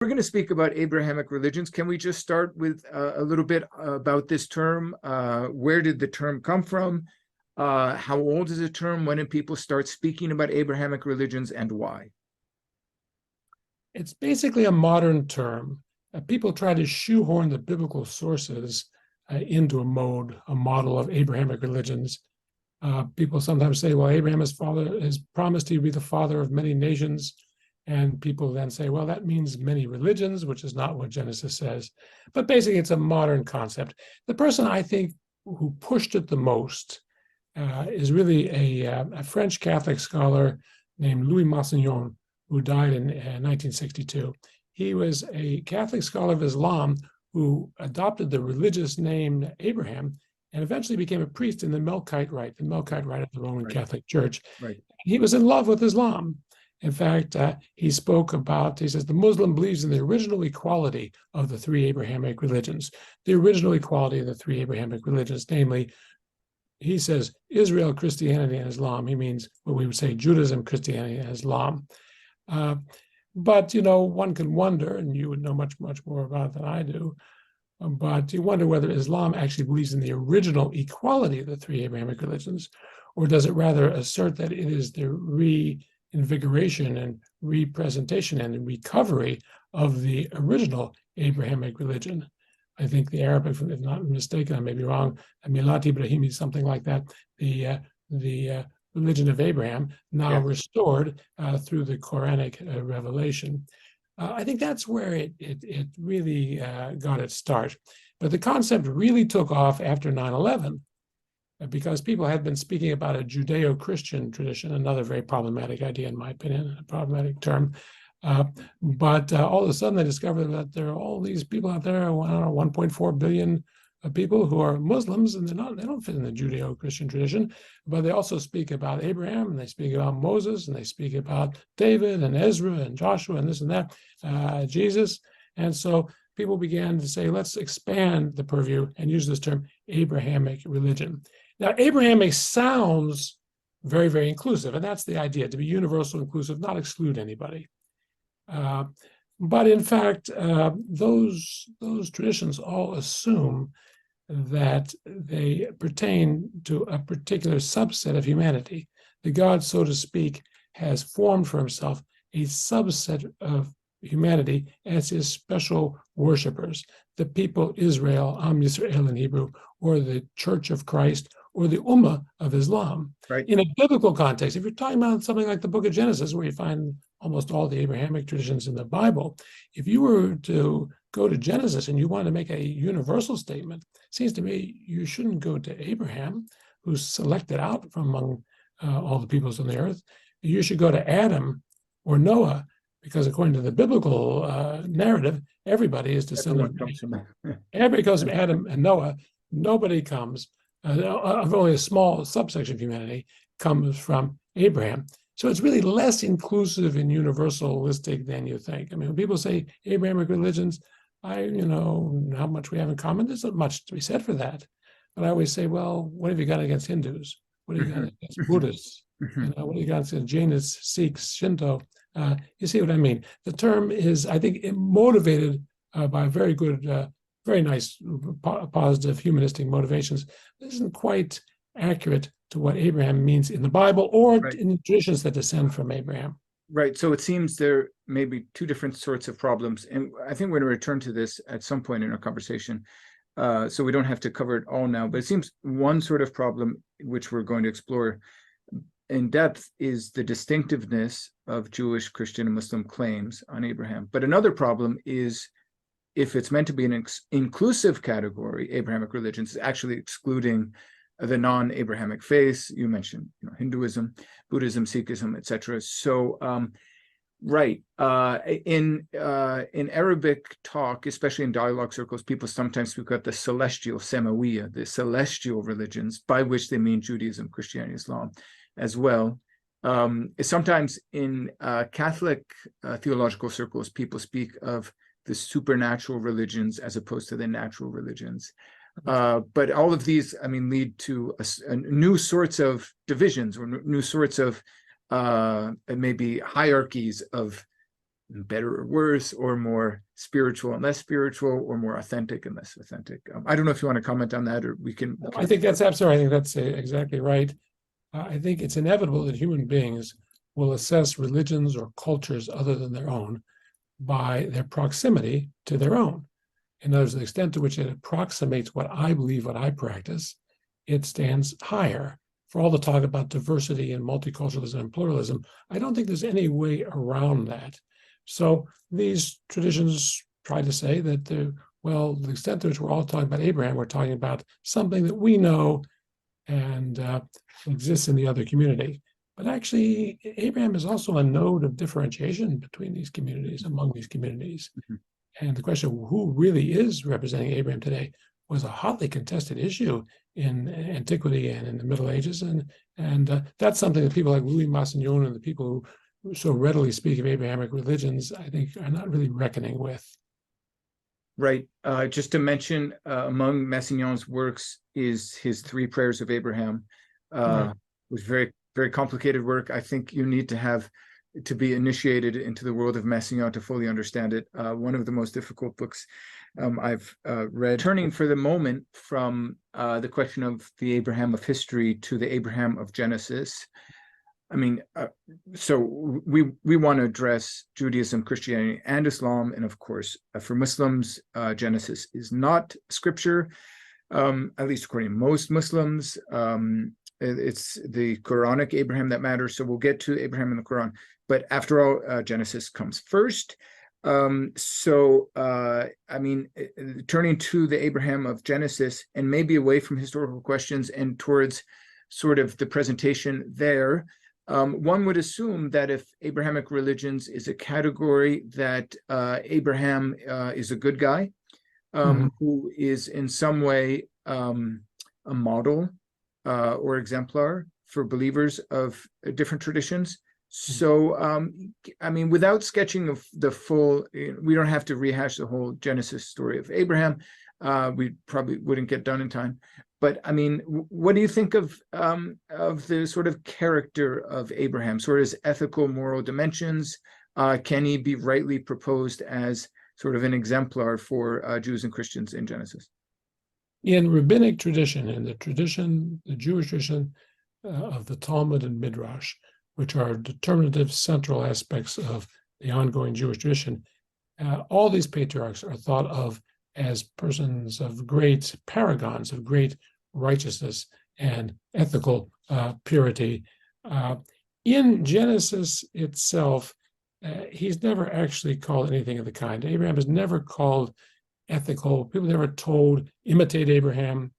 We're going to speak about Abrahamic religions. Can we just start with a little bit about this term? Where did the term come from? How old is the term? When did people start speaking about Abrahamic religions, and why? It's basically a modern term. People try to shoehorn the biblical sources into a model of Abrahamic religions. People sometimes say, well, Abraham, his father, has promised he'd be the father of many nations. And people then say, well, that means many religions, which is not what Genesis says. But basically, it's a modern concept. The person I think who pushed it the most is really a French Catholic scholar named Louis Massignon, who died in 1962. He was a Catholic scholar of Islam who adopted the religious name Abraham and eventually became a priest in the Melkite Rite of the Roman Catholic Church. Right. He was in love with Islam. In fact, he spoke about, he says, the Muslim believes in the original equality of the three Abrahamic religions. The original equality of the three Abrahamic religions, namely, he says, Israel, Christianity, and Islam. He means what we would say Judaism, Christianity, and Islam. But, you know, one can wonder, and you would know much, much more about it than I do, but you wonder whether Islam actually believes in the original equality of the three Abrahamic religions, or does it rather assert that it is the reinvigoration and representation and recovery of the original Abrahamic religion? I think the Arabic, if not mistaken, I may be wrong, Milat Ibrahimi, something like that, the religion of Abraham, now restored through the Quranic revelation. I think that's where it really got its start. But the concept really took off after 9/11, because people had been speaking about a Judeo-Christian tradition, another very problematic idea, in my opinion, a problematic term. But all of a sudden they discovered that there are all these people out there, I don't know, 1.4 billion people who are Muslims, and they don't fit in the Judeo-Christian tradition, but they also speak about Abraham, and they speak about Moses, and they speak about David and Ezra and Joshua and this and that, Jesus. And so people began to say, let's expand the purview and use this term Abrahamic religion. Now, Abrahamic sounds very, very inclusive, and that's the idea, to be universal, inclusive, not exclude anybody. But in fact, those traditions all assume that they pertain to a particular subset of humanity. The God, so to speak, has formed for himself a subset of humanity as his special worshipers, the people Israel, Am Yisrael in Hebrew, or the Church of Christ, or the Ummah of Islam. Right. In a biblical context, if you're talking about something like the book of Genesis, where you find almost all the Abrahamic traditions in the Bible, if you were to go to Genesis and you want to make a universal statement, it seems to me you shouldn't go to Abraham, who's selected out from among all the peoples on the earth. You should go to Adam or Noah, because according to the biblical narrative, everybody is descendant of Abraham. Everybody comes from Adam and Noah. Nobody comes, of only a small subsection of humanity, comes from Abraham. So it's really less inclusive and universalistic than you think. I mean, when people say Abrahamic religions, how much we have in common, there's not much to be said for that. But I always say, well, what have you got against Hindus? What have you got against Buddhists? What have you got against Jainists, Sikhs, Shinto? You see what I mean? The term is, I think, motivated by very good, very nice, positive, humanistic motivations. This isn't quite accurate to what Abraham means in the Bible or in the traditions that descend from Abraham. Right. So it seems there may be two different sorts of problems. And I think we're going to return to this at some point in our conversation. So we don't have to cover it all now. But it seems one sort of problem, which we're going to explore in depth, is the distinctiveness of Jewish, Christian, and Muslim claims on Abraham. But another problem is, if it's meant to be an inclusive category, Abrahamic religions, is actually excluding the non-Abrahamic faiths. You mentioned, Hinduism, Buddhism, Sikhism, etc. So, in Arabic talk, especially in dialogue circles, people sometimes speak about the celestial Samawiya, the celestial religions, by which they mean Judaism, Christianity, Islam, as well. Sometimes in Catholic theological circles, people speak of the supernatural religions as opposed to the natural religions. But all of these, lead to new sorts of divisions or new sorts of maybe hierarchies of better or worse, or more spiritual and less spiritual, or more authentic and less authentic. I don't know if you want to comment on that, or we can. I think that's absolutely. I think that's exactly right. I think it's inevitable that human beings will assess religions or cultures other than their own by their proximity to their own. In other words, the extent to which it approximates what I believe, what I practice, it stands higher. For all the talk about diversity and multiculturalism and pluralism, I don't think there's any way around that. So these traditions try to say that, the extent to which we're all talking about Abraham, we're talking about something that we know and exists in the other community. But actually, Abraham is also a node of differentiation between these communities, among these communities. And the question of who really is representing Abraham today was a hotly contested issue in antiquity and in the Middle Ages. And that's something that people like Louis Massignon and the people who so readily speak of Abrahamic religions, I think, are not really reckoning with. Right. Just to mention, among Massignon's works is his Three Prayers of Abraham. Right. It was very, very complicated work. I think you need to be initiated into the world of Massignon to fully understand it. One of the most difficult books I've read. Turning for the moment from the question of the Abraham of history to the Abraham of Genesis. I mean, so we want to address Judaism, Christianity, and Islam, and of course, for Muslims, Genesis is not scripture, at least according to most Muslims. It's the Quranic Abraham that matters. So we'll get to Abraham in the Quran, but after all, Genesis comes first. I mean, turning to the Abraham of Genesis and maybe away from historical questions and towards sort of the presentation there. One would assume that if Abrahamic religions is a category, that Abraham is a good guy, who is in some way a model or exemplar for believers of different traditions. So, I mean, without sketching of the full, we don't have to rehash the whole Genesis story of Abraham. We probably wouldn't get done in time. But I mean, what do you think of the sort of character of Abraham, sort of his ethical, moral dimensions? Can he be rightly proposed as sort of an exemplar for Jews and Christians in Genesis? In rabbinic tradition, in the Jewish tradition of the Talmud and Midrash, which are determinative central aspects of the ongoing Jewish tradition, all these patriarchs are thought of as persons of great paragons, of great righteousness and ethical purity. In Genesis itself, he's never actually called anything of the kind. Abraham is never called ethical. People never told, imitate Abraham.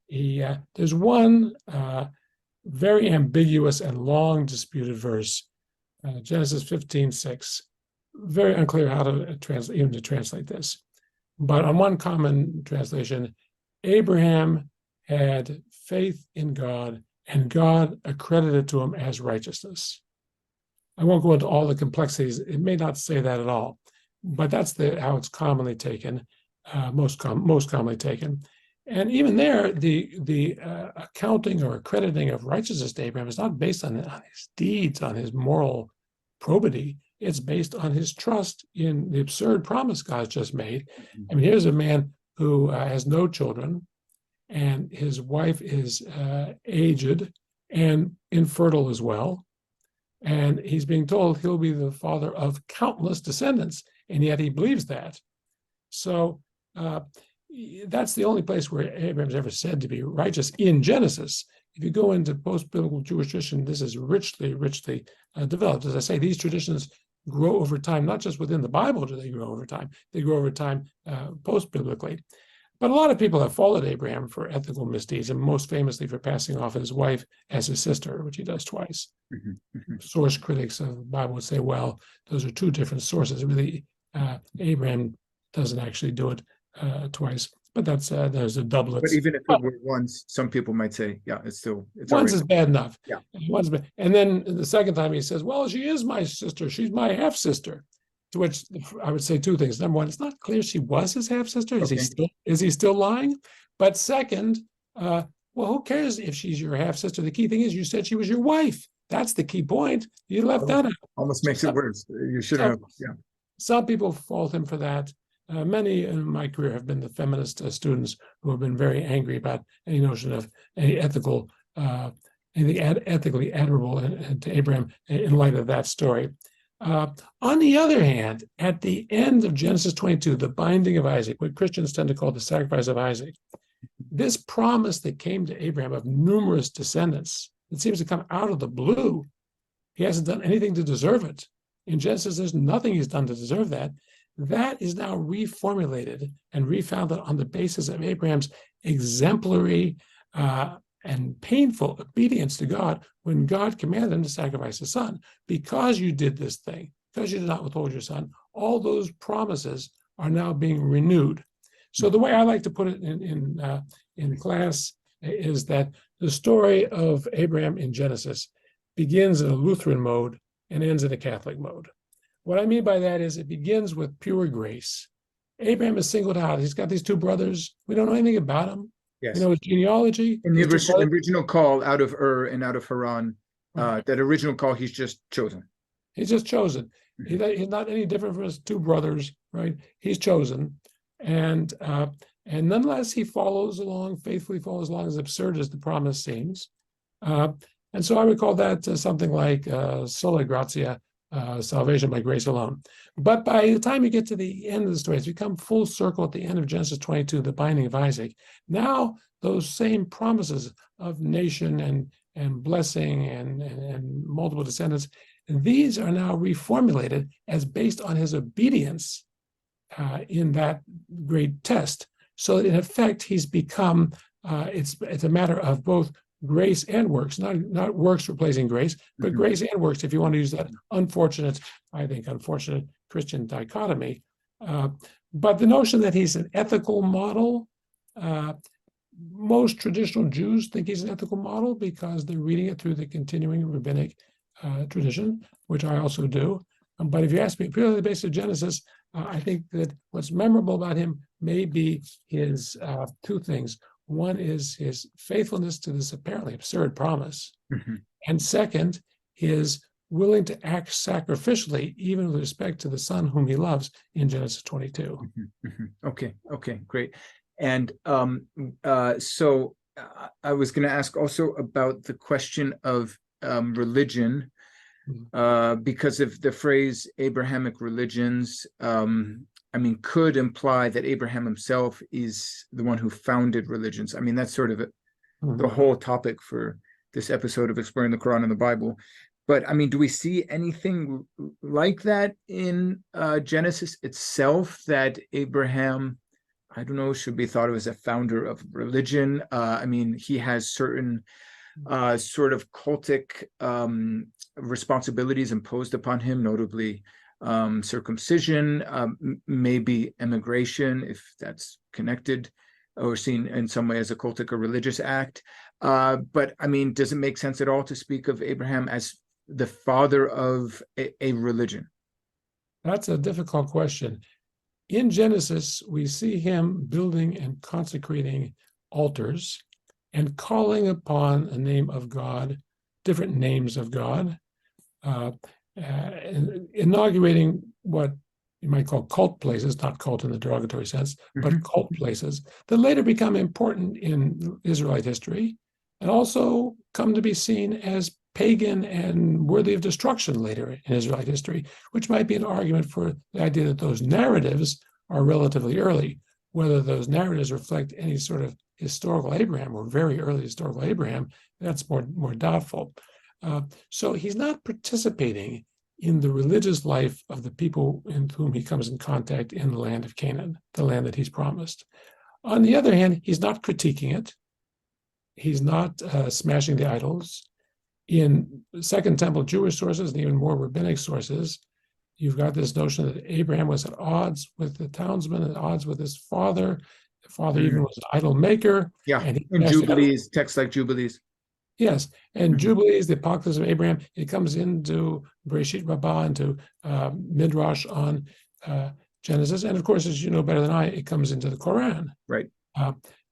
There's one very ambiguous and long disputed verse, Genesis 15:6. Very unclear how to translate this. But on one common translation, Abraham had faith in God, and God accredited to him as righteousness. I won't go into all the complexities. It may not say that at all, but that's how it's commonly taken, most commonly taken. And even there, the accounting or accrediting of righteousness to Abraham is not based on his deeds, on his moral probity. It's based on his trust in the absurd promise God's just made. I mean, here's a man who has no children, and his wife is aged and infertile as well. And he's being told he'll be the father of countless descendants, and yet he believes that. So that's the only place where Abraham's ever said to be righteous in Genesis. If you go into post-biblical Jewish tradition, this is richly, richly developed. As I say, these traditions grow over time, not just within the Bible do they grow over time, they grow over time post-biblically. But a lot of people have followed Abraham for ethical misdeeds, and most famously for passing off his wife as his sister, which he does twice. Source critics of the Bible would say, well, those are two different sources. Really, Abraham doesn't actually do it twice, but there's a doublet. But even if it were once, some people might say, yeah, it's once is bad enough. Yeah. Once, and then the second time he says, well, she is my sister. She's my half sister. To which I would say two things. Number one, it's not clear she was his half sister. Is he still lying? But second, well, who cares if she's your half sister? The key thing is you said she was your wife. That's the key point. You left that out. Almost makes it worse. You should So- have, yeah. Some people fault him for that. Many in my career have been the feminist students who have been very angry about any notion of any ethical, anything ethically admirable to Abraham in light of that story. On the other hand, at the end of Genesis 22, the binding of Isaac, what Christians tend to call the sacrifice of Isaac, this promise that came to Abraham of numerous descendants, it seems to come out of the blue. He hasn't done anything to deserve it. In Genesis, there's nothing he's done to deserve that. That is now reformulated and refounded on the basis of Abraham's exemplary and painful obedience to God when God commanded him to sacrifice his son. Because you did this thing, because you did not withhold your son, all those promises are now being renewed. So the way I like to put it in class is that the story of Abraham in Genesis begins in a Lutheran mode and ends in a Catholic mode. What I mean by that is it begins with pure grace. Abraham is singled out. He's got these two brothers. We don't know anything about him. Yes. We know his genealogy. In the original call out of Ur and out of Haran, that original call, he's just chosen. He's just chosen. He's not any different from his two brothers, right? He's chosen. And nonetheless, he follows along, faithfully follows along, as absurd as the promise seems. And so I would call that something like sola gratia, salvation by grace alone. But by the time you get to the end of the story, it's become full circle at the end of Genesis 22, the binding of Isaac. Now those same promises of nation and blessing and multiple descendants, these are now reformulated as based on his obedience in that great test. So in effect, he's become, it's a matter of both grace and works, not works replacing grace, but grace and works, if you want to use that unfortunate Christian dichotomy. But the notion that he's an ethical model, most traditional Jews think he's an ethical model because they're reading it through the continuing rabbinic tradition, which I also do. But if you ask me purely on the basis of Genesis, I think that what's memorable about him may be his two things. One is his faithfulness to this apparently absurd promise. And second, his willing to act sacrificially, even with respect to the son whom he loves in Genesis 22. Okay, great. And so I was going to ask also about the question of religion, because of the phrase Abrahamic religions, could imply that Abraham himself is the one who founded religions. I mean, that's sort of the whole topic for this episode of Exploring the Quran and the Bible. But I mean, do we see anything like that in Genesis itself, that Abraham, I don't know, should be thought of as a founder of religion? He has certain sort of cultic responsibilities imposed upon him, notably circumcision, maybe emigration, if that's connected or seen in some way as a cultic or religious act. But I mean, does it make sense at all to speak of Abraham as the father of a religion? That's a difficult question. In Genesis, we see him building and consecrating altars and calling upon a name of God, different names of God, inaugurating what you might call cult places, not cult in the derogatory sense, but cult places that later become important in Israelite history and also come to be seen as pagan and worthy of destruction later in Israelite history, which might be an argument for the idea that those narratives are relatively early. Whether those narratives reflect any sort of historical Abraham or very early historical Abraham, that's more doubtful. So he's not participating in the religious life of the people in whom he comes in contact in the land of Canaan, the land that he's promised. On the other hand, he's not critiquing it. He's not smashing the idols. In Second Temple Jewish sources and even more rabbinic sources, you've got this notion that Abraham was at odds with the townsmen, at odds with his father. The father even was an idol maker. Yeah, in Jubilees, texts like Jubilees. Yes, and Jubilees, the Apocalypse of Abraham, it comes into Bereshit Rabbah, into Midrash on Genesis. And of course, as you know better than I, it comes into the Quran. Right.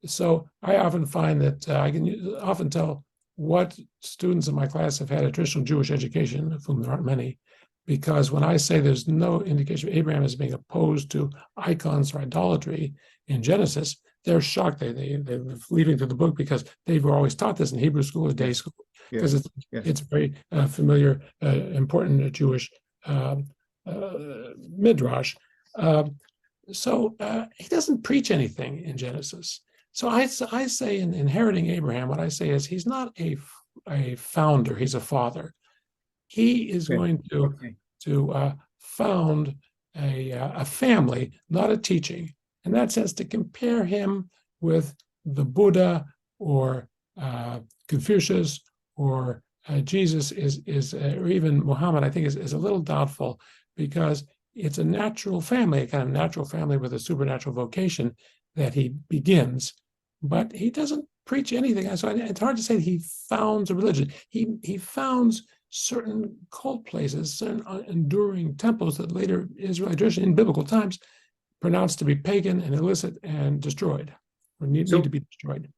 So I often find that I can often tell what students in my class have had a traditional Jewish education, of whom there aren't many, because when I say there's no indication of Abraham as being opposed to icons or idolatry in Genesis, they're shocked. They're leaving through the book because they were always taught this in Hebrew school or day Yes. school, Yes. because it's very familiar, important Jewish midrash. So he doesn't preach anything in Genesis. So I say in Inheriting Abraham, what I say is he's not a founder, he's a father. He is Okay. going Okay. to found a family, not a teaching. In that sense, to compare him with the Buddha or Confucius or Jesus or even Muhammad, I think is a little doubtful, because it's a natural family, a kind of natural family with a supernatural vocation that he begins, but he doesn't preach anything. So it's hard to say he founds a religion. He founds certain cult places, certain enduring temples that later Israelite tradition in biblical times pronounced to be pagan and illicit and destroyed, or need to be destroyed.